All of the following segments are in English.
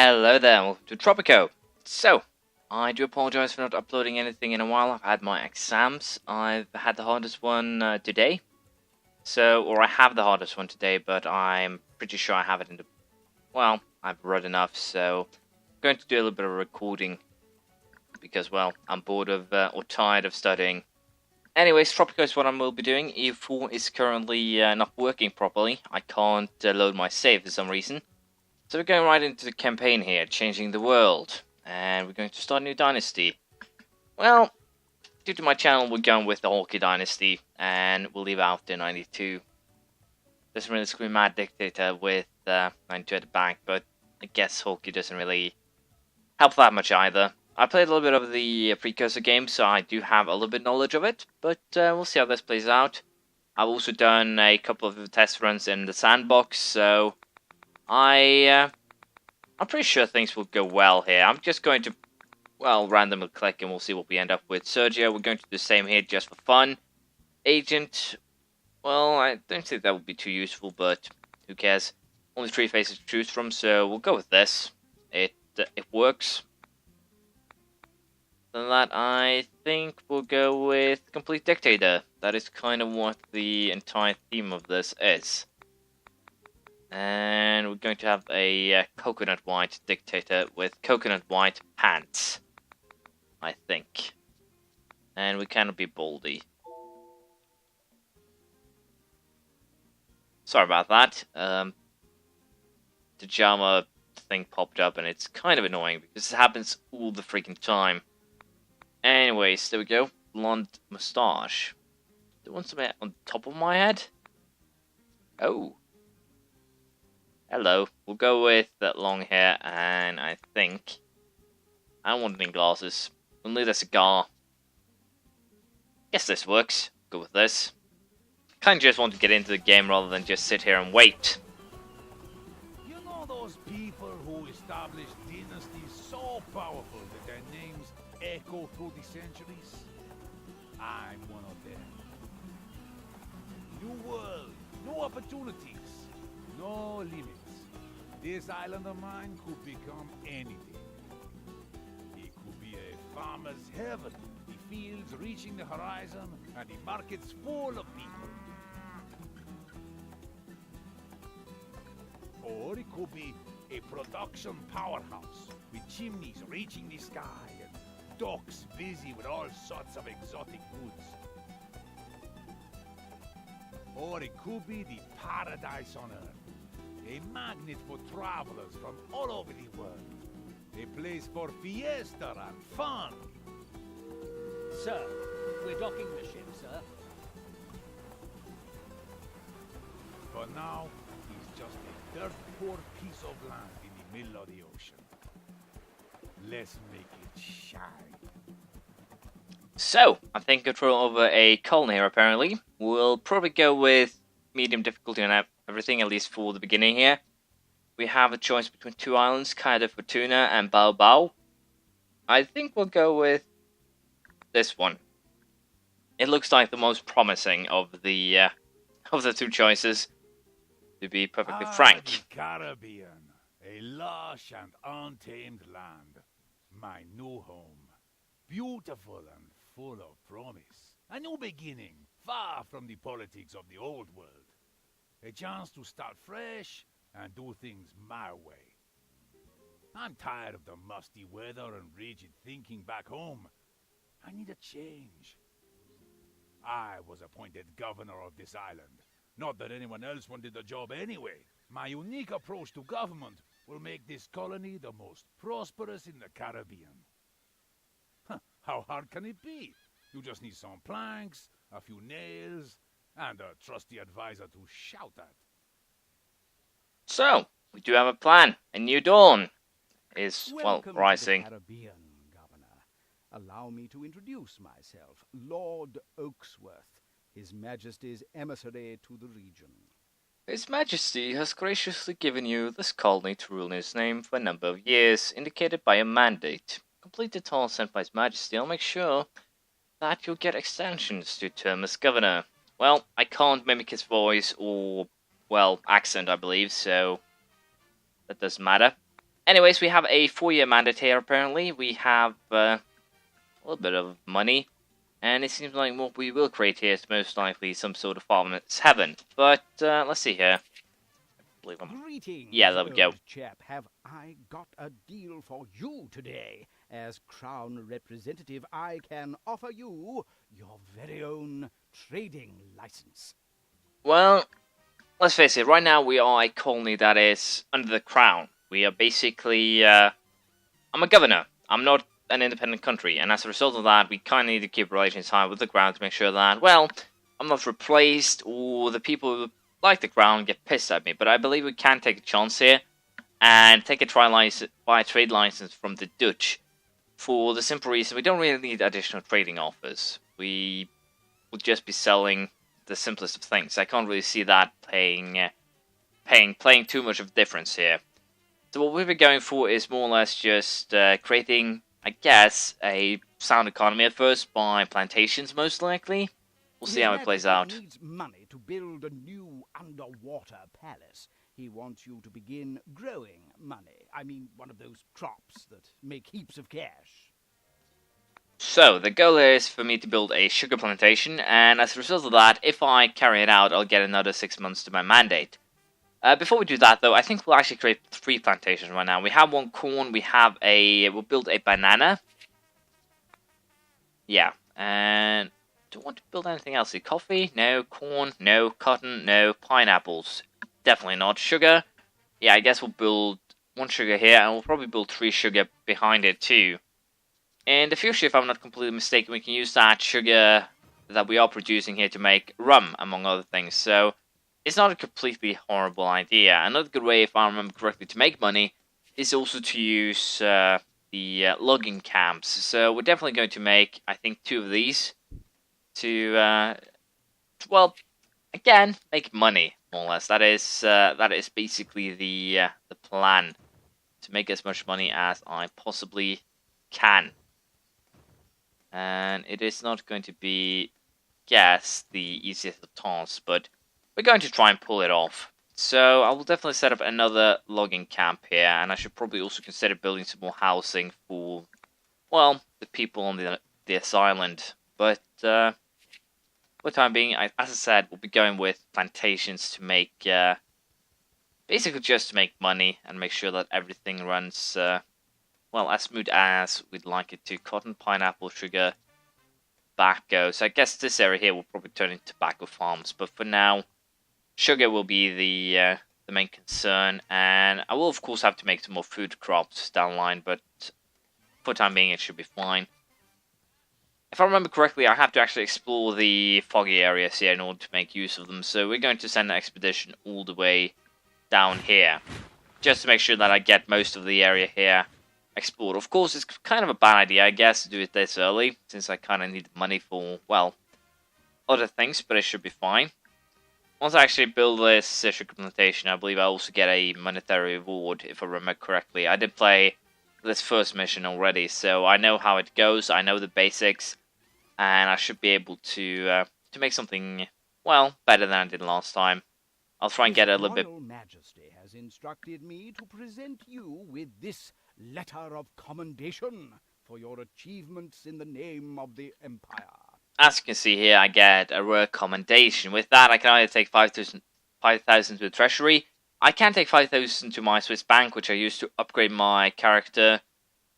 Hello there, welcome to Tropico. So, I do apologize for not uploading anything in a while. I've had my exams. I've had the hardest one today. I have the hardest one today, but I'm pretty sure I have it in the... Well, I've read enough, so I'm going to do a little bit of recording. Because, well, I'm bored of, or tired of studying. Anyways, Tropico is what I will be doing. E4 is currently not working properly. I can't load my save for some reason. So we're going right into the campaign here, changing the world. And we're going to start a new dynasty. Well, due to my channel, we're going with the Hockey Dynasty. And we'll leave out the 92. Doesn't really scream mad dictator with 92 at the back. But I guess Hockey doesn't really help that much either. I played a little bit of the precursor game, so I do have a little bit of knowledge of it. But we'll see how this plays out. I've also done a couple of test runs in the sandbox, so... I'm pretty sure things will go well here. I'm just going to, well, randomly click and we'll see what we end up with. Sergio, we're going to do the same here just for fun. Agent, well, I don't think that would be too useful, but who cares? Only 3 faces to choose from, so we'll go with this. It works. Than that, I think we'll go with Complete Dictator. That is kind of what the entire theme of this is. And we're going to have a coconut white dictator with coconut white pants, I think. And we cannot be boldy. Sorry about that. The Jama thing popped up and it's kind of annoying because it happens all the freaking time. Anyways, there we go. Blonde moustache. Do you want something on top of my head? Oh. Hello. We'll go with that long hair, and I think... I don't want any glasses. We'll need a cigar. Guess this works. Go with this. Kinda just want to get into the game rather than just sit here and wait. You know those people who established dynasties so powerful that their names echo through the centuries? I'm one of them. New world, new opportunities, no limits. This island of mine could become anything. It could be a farmer's heaven, the fields reaching the horizon, and the markets full of people. Or it could be a production powerhouse, with chimneys reaching the sky, and docks busy with all sorts of exotic goods. Or it could be the paradise on earth. A magnet for travelers from all over the world. A place for fiesta and fun. Sir, we're docking the ship, sir. For now, he's just a dirt poor piece of land in the middle of the ocean. Let's make it shine. So, I'm thinking control over a colony here, apparently. We'll probably go with medium difficulty on everything, at least for the beginning here. We have a choice between 2 islands, Caia de Fortuna and Bao. I think we'll go with this one. It looks like the most promising of the 2 choices, to be perfectly frank. The Caribbean, a lush and untamed land. My new home. Beautiful and full of promise. A new beginning, far from the politics of the old world. A chance to start fresh and do things my way. I'm tired of the musty weather and rigid thinking back home. I need a change. I was appointed governor of this island. Not that anyone else wanted the job anyway. My unique approach to government will make this colony the most prosperous in the Caribbean. How hard can it be? You just need some planks, a few nails, and a trusty advisor to shout at. So, we do have a plan. A new dawn is, well, rising. Welcome to the Caribbean, Governor. Allow me to introduce myself, Lord Oaksworth, His Majesty's emissary to the region. His Majesty has graciously given you this colony to rule in his name for a number of years, indicated by a mandate. Complete the task sent by His Majesty. I'll make sure that you'll get extensions to term as governor. Well, I can't mimic his voice or, well, accent, I believe, so that doesn't matter. Anyways, we have a 4-year mandate here, apparently. We have a little bit of money. And it seems like what we will create here is most likely some sort of farm's heaven. But, let's see here. Greetings, yeah, there we go. old chap. Have I got a deal for you today? As Crown Representative, I can offer you your very own trading license. Well, let's face it, right now we are a colony that is under the Crown. We are basically, I'm a governor. I'm not an independent country, and as a result of that, we kind of need to keep relations high with the Crown to make sure that, well, I'm not replaced, or the people who like the Crown get pissed at me. But I believe we can take a chance here, and take a trade license from the Dutch, for the simple reason we don't really need additional trading offers. We would just be selling the simplest of things. I can't really see that playing too much of a difference here. So what we've been going for is more or less just creating, I guess, a sound economy at first by plantations, most likely. We'll see how it plays out. He needs money to build a new underwater palace. He wants you to begin growing money. I mean, one of those crops that make heaps of cash. So, the goal is for me to build a sugar plantation, and as a result of that, if I carry it out, I'll get another 6 months to my mandate. Before we do that, though, I think we'll actually create 3 plantations right now. We have one corn, we'll build a banana. Yeah, and do I want to build anything else? Coffee? No. Corn? No. Cotton? No. Pineapples? Definitely not. Sugar? Yeah, I guess we'll build 1 sugar here, and we'll probably build 3 sugar behind it, too. In the future, if I'm not completely mistaken, we can use that sugar that we are producing here to make rum, among other things. So, it's not a completely horrible idea. Another good way, if I remember correctly, to make money is also to use the logging camps. So, we're definitely going to make, I think, 2 of these to, well, again, make money, more or less. That is basically the plan, to make as much money as I possibly can. And it is not going to be, guess, the easiest of tasks, but we're going to try and pull it off. So I will definitely set up another logging camp here, and I should probably also consider building some more housing for, well, the people on this island. But for the time being, as I said, we'll be going with plantations to make, basically just to make money and make sure that everything runs, well, as smooth as we'd like it to. Cotton, pineapple, sugar, tobacco. So I guess this area here will probably turn into tobacco farms. But for now, sugar will be the main concern. And I will, of course, have to make some more food crops down the line. But for the time being, it should be fine. If I remember correctly, I have to actually explore the foggy areas here in order to make use of them. So we're going to send an expedition all the way down here, just to make sure that I get most of the area here explored. Of course, it's kind of a bad idea, I guess, to do it this early, since I kind of need money for, well, other things, but it should be fine. Once I actually build this sugar plantation, I believe I also get a monetary reward, if I remember correctly. I did play this first mission already, so I know how it goes, I know the basics, and I should be able to make something, well, better than I did last time. I'll try and get a little bit. Royal Majesty has instructed me to present you with this letter of commendation for your achievements in the name of the Empire. As you can see here, I get a rare commendation. With that, I can either take 5,000 to the treasury. I can take 5,000 to my Swiss bank, which I use to upgrade my character.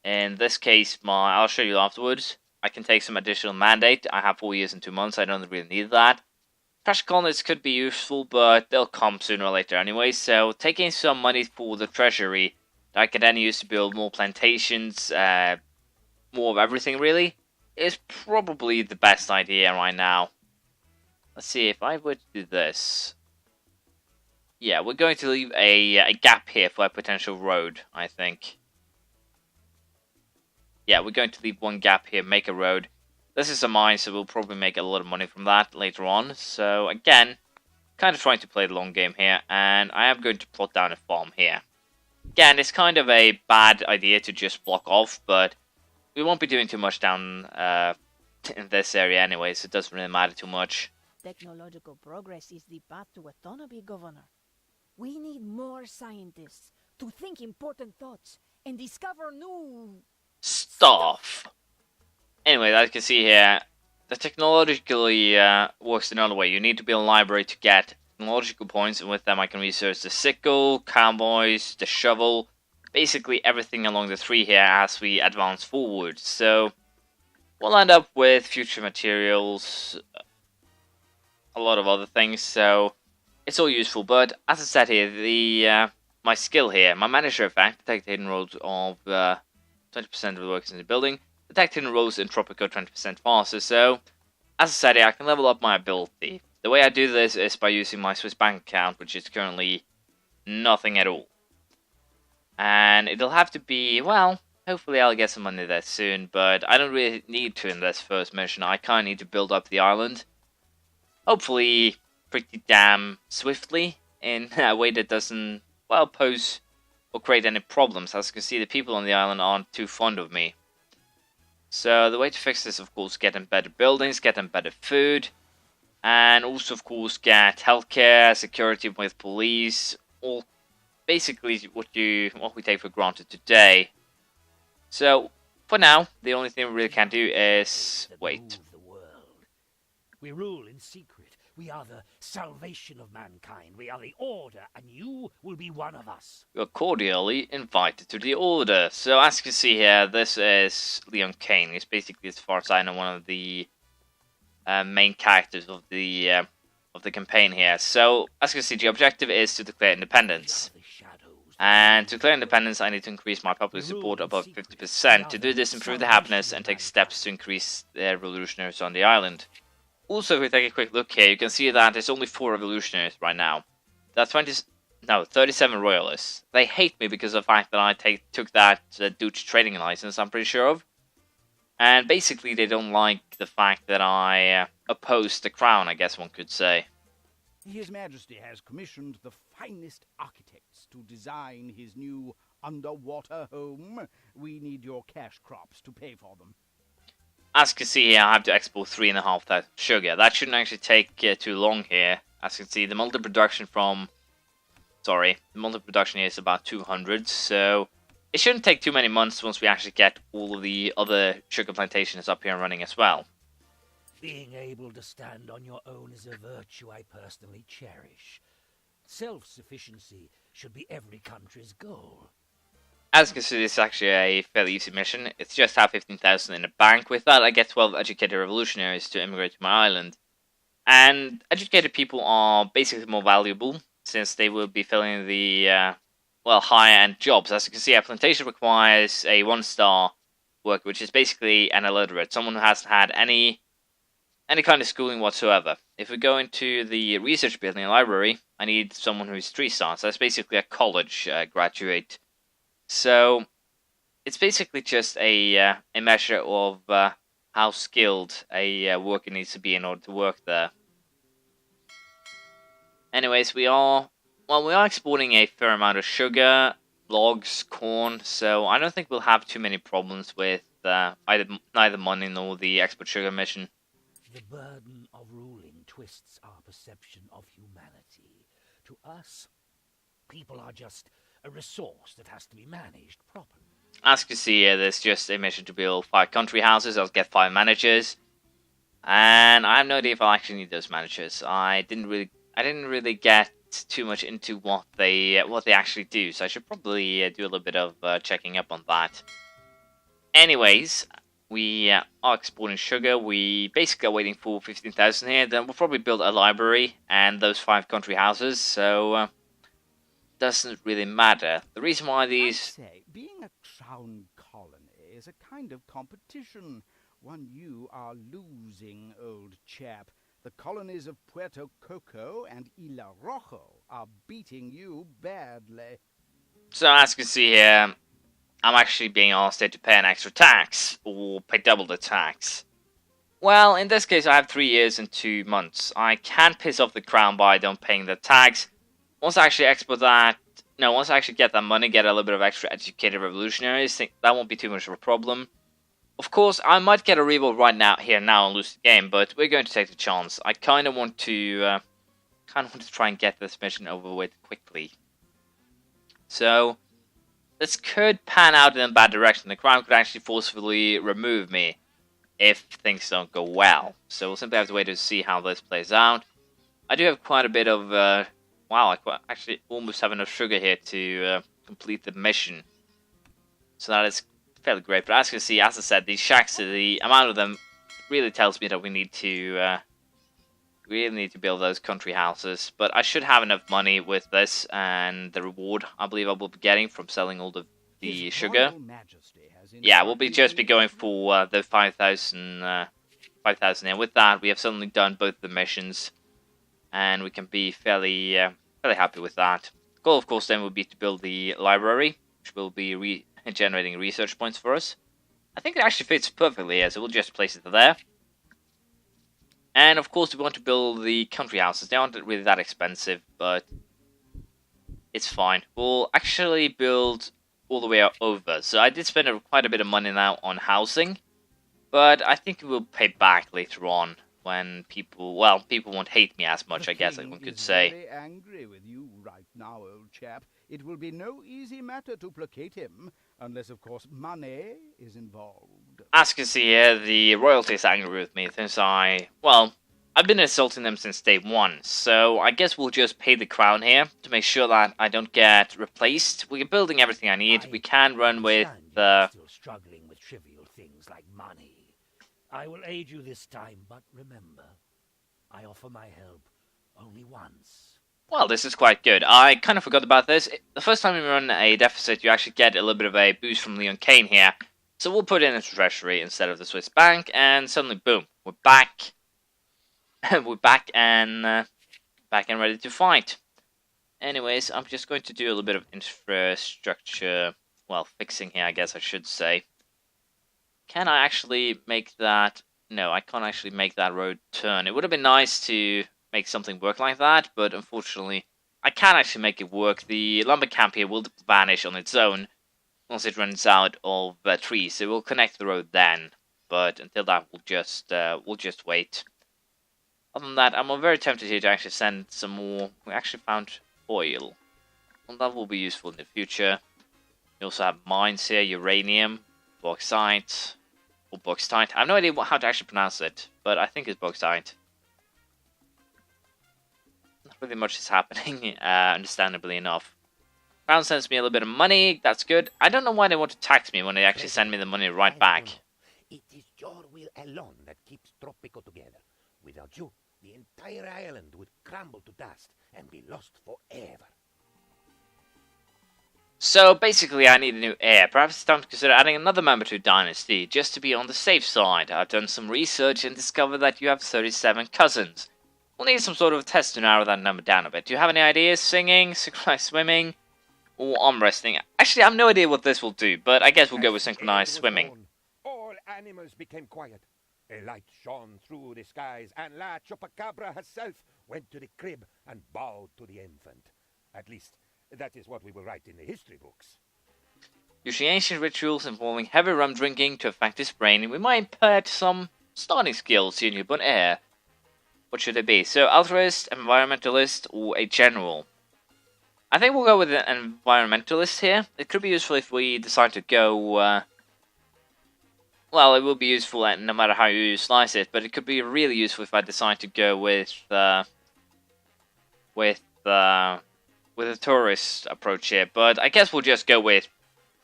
In this case, I'll show you afterwards. I can take some additional mandate. I have 4 years and 2 months. I don't really need that. Pressure colonies could be useful, but they'll come sooner or later anyway. So taking some money for the treasury that I can then use to build more plantations, more of everything really, is probably the best idea right now. Let's see, if I were to do this. Yeah, we're going to leave a gap here for a potential road, I think. Yeah, we're going to leave one gap here, make a road. This is a mine, so we'll probably make a lot of money from that later on. So, again, kind of trying to play the long game here. And I am going to plot down a farm here. Again, it's kind of a bad idea to just block off, but we won't be doing too much down in this area anyway, so it doesn't really matter too much. Technological progress is the path to autonomy, Governor. We need more scientists to think important thoughts and discover new Stuff. Anyway, as you can see here, the technologically works another way. You need to build a library to get technological points, and with them I can research the sickle, cowboys, the shovel, basically everything along the tree here as we advance forward. So we'll end up with future materials, a lot of other things, so it's all useful. But as I said here, the my skill here, my manager effect, detect hidden roads of 20% of the workers in the building, detect hidden roads in Tropico 20% faster. So as I said here, I can level up my ability. The way I do this is by using my Swiss bank account, which is currently nothing at all. And it'll have to be, well, hopefully I'll get some money there soon, but I don't really need to in this first mission. I kind of need to build up the island. Hopefully pretty damn swiftly, in a way that doesn't, well, pose or create any problems. As you can see, the people on the island aren't too fond of me. So the way to fix this, of course, get them better buildings, get them better food, and also, of course, get healthcare, security with police, all basically what we take for granted today. So for now, the only thing we really can do is wait. The world. We rule in secret. We are the salvation of mankind. We are the Order, and you will be one of us. You're cordially invited to the Order. So as you can see here, this is Leon Kane. He's basically, as far as I know, one of the main characters of the campaign here. So as you can see, the objective is to declare independence. And to declare independence, I need to increase my public support above 50%. To do this, improve the happiness and take steps to increase the revolutionaries on the island. Also, if we take a quick look here, you can see that there's only 4 revolutionaries right now. There are 37 royalists. They hate me because of the fact that I took that Dutch trading license, I'm pretty sure of. And basically, they don't like the fact that I oppose the crown, I guess one could say. His Majesty has commissioned the finest architects to design his new underwater home. We need your cash crops to pay for them. As you can see here, I have to export 3,500 sugar. That shouldn't actually take too long here. As you can see, the multi-production here is about 200, so it shouldn't take too many months once we actually get all of the other sugar plantations up here and running as well. Being able to stand on your own is a virtue I personally cherish. Self-sufficiency should be every country's goal. As you can see, this is actually a fairly easy mission. It's just have 15,000 in the bank. With that, I get 12 educated revolutionaries to immigrate to my island. And educated people are basically more valuable, since they will be filling the, higher-end jobs. As you can see, our plantation requires a 1-star worker, which is basically an illiterate, someone who hasn't had any kind of schooling whatsoever. If we go into the research building and library, I need someone who's 3 stars. That's basically a college graduate. So it's basically just a measure of how skilled a worker needs to be in order to work there. Anyways, we are exporting a fair amount of sugar, logs, corn, so I don't think we'll have too many problems with neither money nor the export sugar mission. The burden of ruling twists our perception of humanity. To us, people are just a resource that has to be managed properly. As you can see here, there's just a mission to build 5 country houses. I'll get 5 managers, and I have no idea if I'll actually need those managers. I didn't really get too much into what they actually do, so I should probably do a little bit of checking up on that. Anyways, we are exporting sugar. We basically are waiting for 15,000 here. Then we'll probably build a library and those 5 country houses. So doesn't really matter. The reason why these... I say, being a crown colony is a kind of competition. One you are losing, old chap. The colonies of Puerto Coco and Isla Rojo are beating you badly. So as you can see here, I'm actually being asked to pay an extra tax, or pay double the tax. Well, in this case I have 3 years and 2 months. I can piss off the crown by don't paying the tax. Once I actually once I actually get that money, get a little bit of extra educated revolutionaries, think that won't be too much of a problem. Of course, I might get a revolt right now and lose the game, but we're going to take the chance. I kind of want to try and get this mission over with quickly. So this could pan out in a bad direction. The crown could actually forcefully remove me if things don't go well. So we'll simply have to wait to see how this plays out. I do have quite a bit of, wow, I actually almost have enough sugar here to complete the mission. So that is fairly great. But as you can see, as I said, these shacks, the amount of them really tells me that we need to build those country houses. But I should have enough money with this, and the reward I believe I will be getting from selling all the sugar. Yeah, we'll be going for the 5,000 and with that we have suddenly done both the missions, and we can be fairly happy with that. The goal, of course, then would be to build the library, which will be generating research points for us. I think it actually fits perfectly here, so we'll just place it there. And of course we want to build the country houses. They aren't really that expensive, but it's fine. We'll actually build all the way over. So I did spend quite a bit of money now on housing, but I think it will pay back later on when people won't hate me as much, I guess one could say. Very angry with you right now, old chap. It will be no easy matter to placate him, unless, of course, money is involved. As you can see here, the royalty is angry with me since I've been insulting them since day one. So I guess we'll just pay the crown here to make sure that I don't get replaced. We're building everything I need. We can run with still struggling with trivial things like money. I will aid you this time, but remember, I offer my help only once. Well, this is quite good. I kind of forgot about this. The first time you run a deficit, you actually get a little bit of a boost from Leon Kane here. So we'll put in a treasury instead of the Swiss bank, and suddenly, boom, we're back. We're back and ready to fight. Anyways, I'm just going to do a little bit of infrastructure, fixing here, I guess I should say. Can I actually make that? No, I can't actually make that road turn. It would have been nice to make something work like that, but unfortunately I can't actually make it work. The lumber camp here will vanish on its own once it runs out of trees, so we'll connect the road then, but until that we'll just wait. Other than that, I'm very tempted here to actually send some more. We actually found oil, well, that will be useful in the future. We also have mines here, uranium, bauxite, or bauxite. I have no idea how to actually pronounce it, but I think it's bauxite. Not really much is happening, understandably enough. Crown sends me a little bit of money, that's good. I don't know why they want to tax me when they actually send me the money right back. It is your will alone that keeps Tropico together. Without you, the entire island would crumble to dust and be lost forever. So basically I need a new heir. Perhaps it's time to consider adding another member to Dynasty, just to be on the safe side. I've done some research and discovered that you have 37 cousins. We'll need some sort of test to narrow that number down a bit. Do you have any ideas? Singing, synchronized swimming, or arm wrestling? Actually, I have no idea what this will do, but I guess we'll go with synchronized swimming. All animals became quiet. A light shone through the skies, and La Chupacabra herself went to the crib and bowed to the infant. At least, that is what we will write in the history books. Using ancient rituals involving heavy rum drinking to affect his brain, we might impart some starting skills to your newborn heir. What should it be? So, altruist, environmentalist, or a general? I think we'll go with an environmentalist here. It could be useful if we decide to go, well, it will be useful no matter how you slice it, but it could be really useful if I decide to go with a tourist approach here. But I guess we'll just go with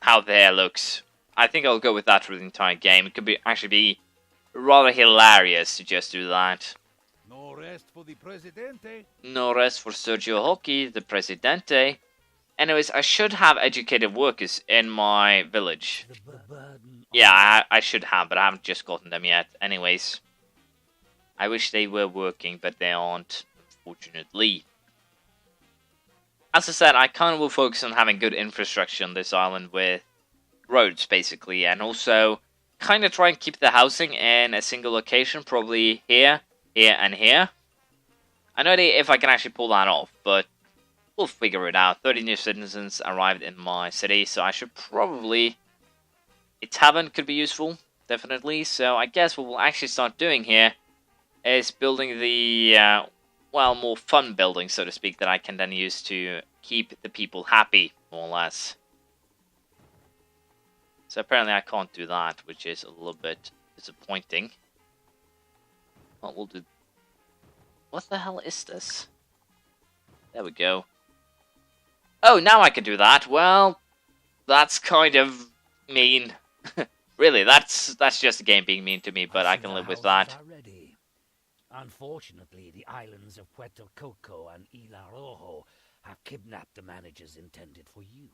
how the hair looks. I think I'll go with that for the entire game. It could actually be rather hilarious to just do that. No rest for the Presidente. No rest for Sergio Hockey, the Presidente. Anyways, I should have educated workers in my village. Yeah, I should have, but I haven't just gotten them yet. Anyways, I wish they were working, but they aren't, unfortunately. As I said, I kind of will focus on having good infrastructure on this island with roads, basically, and also kind of try and keep the housing in a single location, probably here, here, and here. I know if I can actually pull that off, but we'll figure it out. 30 new citizens arrived in my city, so I should probably... A tavern could be useful, definitely. So I guess what we'll actually start doing here is building the, more fun buildings, so to speak, that I can then use to keep the people happy, more or less. So apparently I can't do that, which is a little bit disappointing. Well, we'll do... What the hell is this? There we go. Oh, now I can do that. Well, that's kind of mean. Really, that's just the game being mean to me, but I can live with that. Ready. Unfortunately, the islands of Puerto Coco and Isla Rojo have kidnapped the managers intended for you.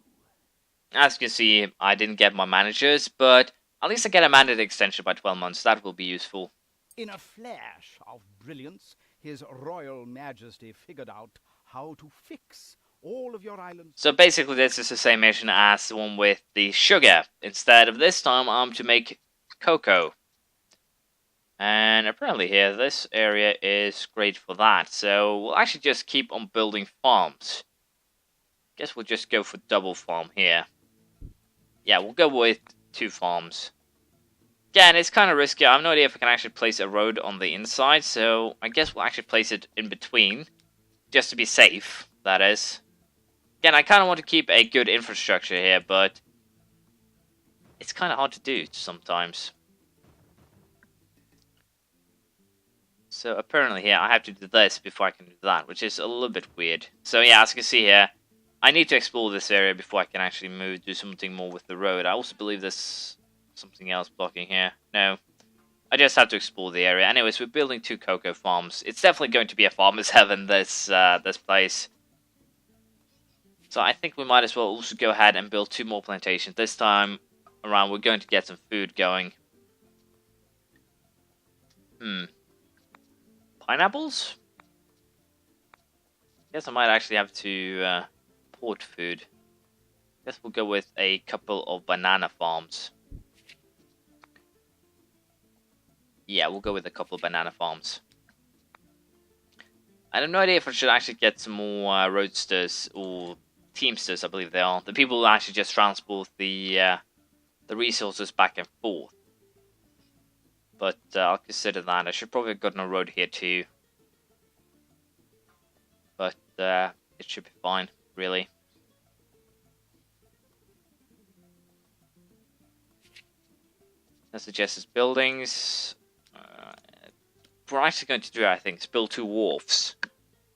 As you can see, I didn't get my managers, but at least I get a mandate extension by 12 months. That will be useful. In a flash of brilliance, His Royal Majesty figured out how to fix all of your islands. So basically this is the same mission as the one with the sugar. Instead of this time, I'm to make cocoa. And apparently here, this area is great for that. So we'll actually just keep on building farms. Guess we'll just go for double farm here. Yeah, we'll go with 2 farms. Again, it's kind of risky. I have no idea if I can actually place a road on the inside, so I guess we'll actually place it in between. Just to be safe, that is. Again, I kind of want to keep a good infrastructure here, but it's kind of hard to do sometimes. So apparently here, I have to do this before I can do that, which is a little bit weird. So yeah, as you can see here, I need to explore this area before I can actually do something more with the road. I also believe there's something else blocking here. No. I just have to explore the area. Anyways, we're building 2 cocoa farms. It's definitely going to be a farmer's heaven, this place. So I think we might as well also go ahead and build 2 more plantations. This time around, we're going to get some food going. Pineapples? Guess I might actually have to port food. Guess we'll go with a couple of banana farms. Yeah, we'll go with a couple of banana farms. I have no idea if I should actually get some more roadsters or teamsters, I believe they are. The people who actually just transport the resources back and forth. But I'll consider that. I should probably have gotten a road here too. But it should be fine, really. I suggest as buildings. We're actually going to do, I think, is build 2 wharfs.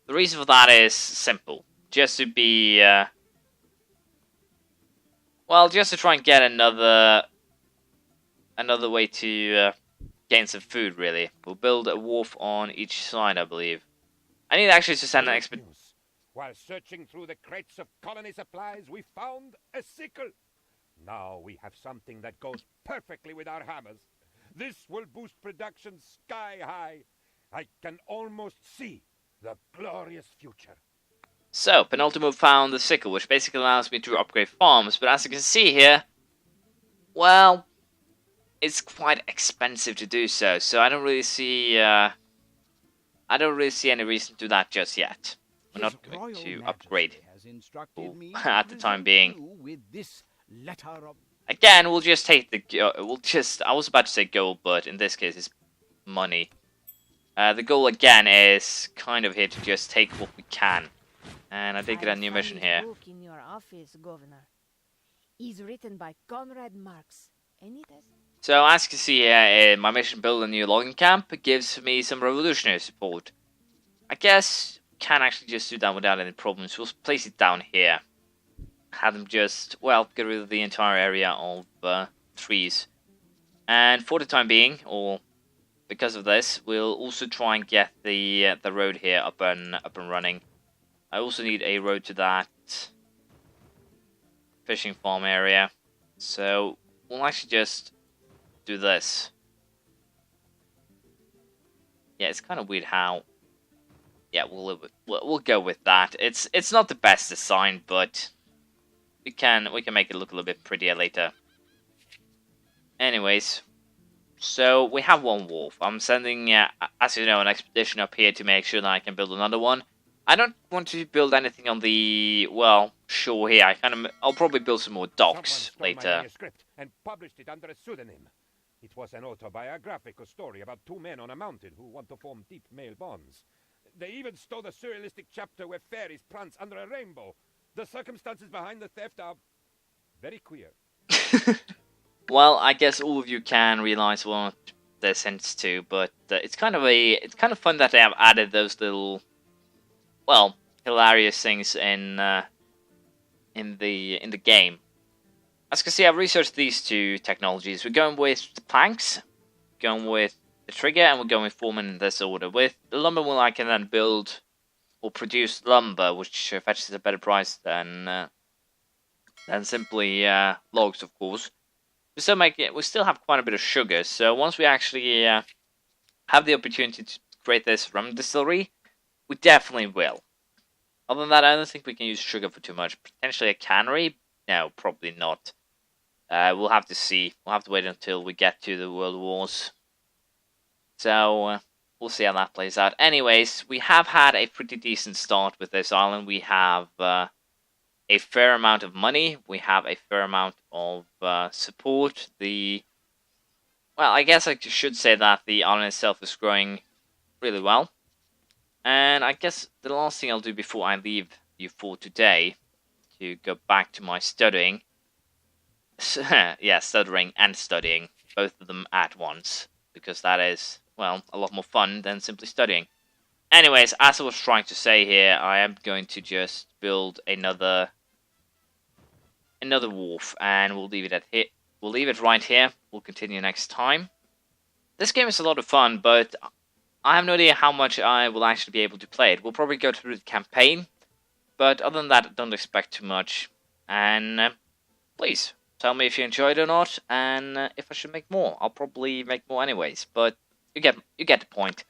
The reason for that is simple. Just to be, well, just to try and get another way to gain some food, really. We'll build a wharf on each side, I believe. I need actually to send an expedition. While searching through the crates of colony supplies, we found a sickle. Now we have something that goes perfectly with our hammers. This will boost production sky high. I can almost see the glorious future. So, Penultimate found the sickle, which basically allows me to upgrade farms. But as you can see here, well, it's quite expensive to do so. So I don't really see any reason to do that just yet. We're not going to upgrade at the time being. Again, we'll just take the I was about to say gold, but in this case it's money. The goal again is kind of here to just take what we can. And I did get a new mission here. Book in your office, Governor. Is written by Conrad Marx. So as you can see here, my mission build a new logging camp gives me some revolutionary support. I guess can actually just do that without any problems. We'll place it down here. Have them just, well, get rid of the entire area of trees. And for the time being, or because of this, we'll also try and get the road here up and running. I also need a road to that fishing farm area. So we'll actually just do this. Yeah, it's kind of weird how. Yeah, we'll go with that. It's not the best design, but we can make it look a little bit prettier later. Anyways, so we have 1 wharf. I'm sending, as you know, an expedition up here to make sure that I can build another one. I don't want to build anything on the, well, shore here. I'll probably build some more docks later. My manuscript and published it under a pseudonym. It was an autobiographical story about 2 men on a mountain who want to form deep male bonds. They even stole the surrealistic chapter where fairies prance under a rainbow. The circumstances behind the theft are very queer. Well, I guess all of you can realize what this hints to, but it's kind of fun that they have added those little, well, hilarious things in the game. As you can see, I've researched these two technologies. We're going with the planks, going with the trigger, and we're going with foreman in this order. With the lumber, well, I can then build or produce lumber, which fetches a better price than simply logs, of course. We still have quite a bit of sugar, so once we actually have the opportunity to create this rum distillery, we definitely will. Other than that, I don't think we can use sugar for too much. Potentially a cannery? No, probably not. We'll have to see. We'll have to wait until we get to the World Wars. So, we'll see how that plays out. Anyways, we have had a pretty decent start with this island. We have a fair amount of money. We have a fair amount of support. Well, I guess I should say that the island itself is growing really well. And I guess the last thing I'll do before I leave you for today, to go back to my studying. Yeah, stuttering and studying, both of them at once, because that is, well, a lot more fun than simply studying. Anyways, as I was trying to say here, I am going to just build another wharf, and we'll leave it at here. We'll leave it right here. We'll continue next time. This game is a lot of fun, but I have no idea how much I will actually be able to play it. We'll probably go through the campaign, but other than that, don't expect too much. And please tell me if you enjoyed it or not, and if I should make more. I'll probably make more anyways, but you get the point.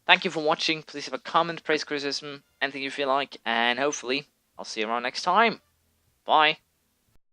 Thank you for watching. Please have a comment, praise, criticism, anything you feel like, and hopefully I'll see you around next time. Bye.